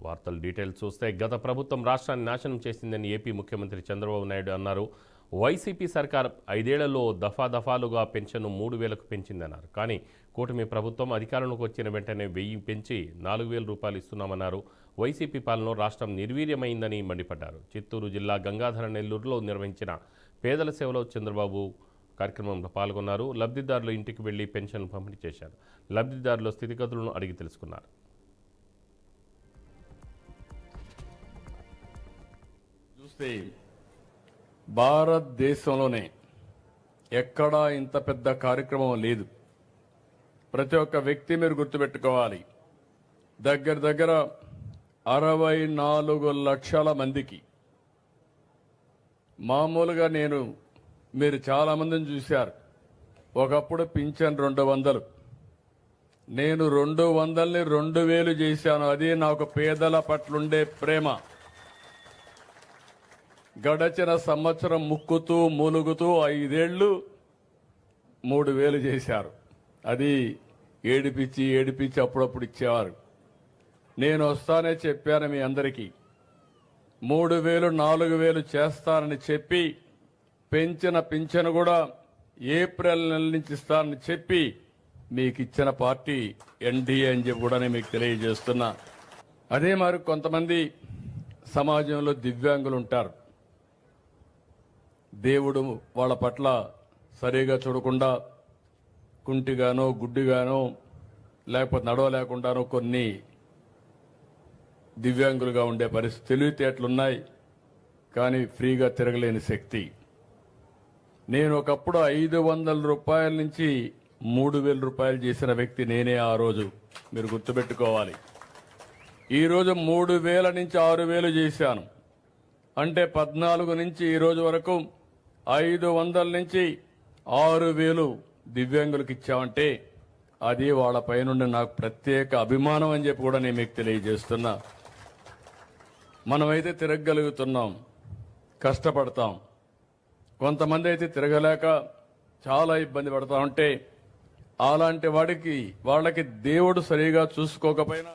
వార్తల డీటెయిల్స్ చూస్తే గత ప్రభుత్వం రాష్ట్రాన్ని నాశనం చేసిందని ఏపీ ముఖ్యమంత్రి చంద్రబాబు నాయుడు అన్నారు. వైసీపీ సర్కార్ 5 ఏళ్లలో దఫాలుగా పెన్షన్ను 3,000కు పెంచిందన్నారు. కానీ కూటమి ప్రభుత్వం అధికారంలోకి వచ్చిన వెంటనే 1000 పెంచి 4,000 రూపాయలు ఇస్తున్నామన్నారు. వైసీపీ పాలనలో రాష్ట్రం నిర్వీర్యమైందని మండిపడ్డారు. చిత్తూరు జిల్లా గంగాధర నెల్లూరులో నిర్వహించిన పేదల సేవలో చంద్రబాబు కార్యక్రమంలో పాల్గొన్నారు. లబ్ధిదారులు ఇంటికి వెళ్లి పెన్షన్లు పంపిణీ చేశారు. లబ్ధిదారుల స్థితిగతులను అడిగి తెలుసుకున్నారు. చూస్తే భారతదేశంలోనే ఎక్కడా ఇంత పెద్ద కార్యక్రమం లేదు. ప్రతి ఒక్క వ్యక్తి మీరు గుర్తుపెట్టుకోవాలి, దగ్గర 64 లక్షల మందికి. మామూలుగా మీరు చాలా మందిని చూశారు. ఒకప్పుడు పింఛన్ 200, నేను 200ని 2,000 చేశాను. అది నాకు పేదల పట్లుండే ప్రేమ. గడచిన సంవత్సరం ముక్కుతూ మూలుగుతూ 5 ఏళ్లు 3,000 చేశారు. అది ఏడిపించి అప్పుడప్పుడు ఇచ్చేవారు. నేను వస్తానే చెప్పాను మీ అందరికీ, 3,000 4,000 చేస్తానని చెప్పి పెంచిన పింఛను కూడా ఏప్రిల్ నెల నుంచి ఇస్తానని చెప్పి మీకు ఇచ్చిన పార్టీ ఎన్డీఏ అని చెప్పి కూడా నేను మీకు తెలియజేస్తున్నా. అదే మరి కొంతమంది సమాజంలో దివ్యాంగులు ఉంటారు. దేవుడు వాళ్ళ పట్ల సరిగా చూడకుండా కుంటిగానో గుడ్డిగానో లేకపోతే నడవలేకుండానో కొన్ని దివ్యాంగులుగా ఉండే పరిస్థితి, తెలివితేటలున్నాయి కానీ ఫ్రీగా తిరగలేని శక్తి. నేను ఒకప్పుడు 500 రూపాయల నుంచి 3,000 రూపాయలు చేసిన వ్యక్తి నేనే ఆ రోజు. మీరు గుర్తుపెట్టుకోవాలి. ఈరోజు 3,000 నుంచి 6,000 చేశాను. అంటే 14 నుంచి ఈ రోజు వరకు 500 నుంచి 6,000 దివ్యాంగులకు ఇచ్చామంటే అది వాళ్ళ పైనుండి నాకు ప్రత్యేక అభిమానం అని చెప్పి కూడా నేను మీకు తెలియజేస్తున్నా. మనమైతే తిరగగలుగుతున్నాం, కష్టపడతాం. కొంతమంది అయితే తిరగలేక చాలా ఇబ్బంది పడతా ఉంటే అలాంటి వాళ్ళకి దేవుడు సరిగా చూసుకోకపోయినా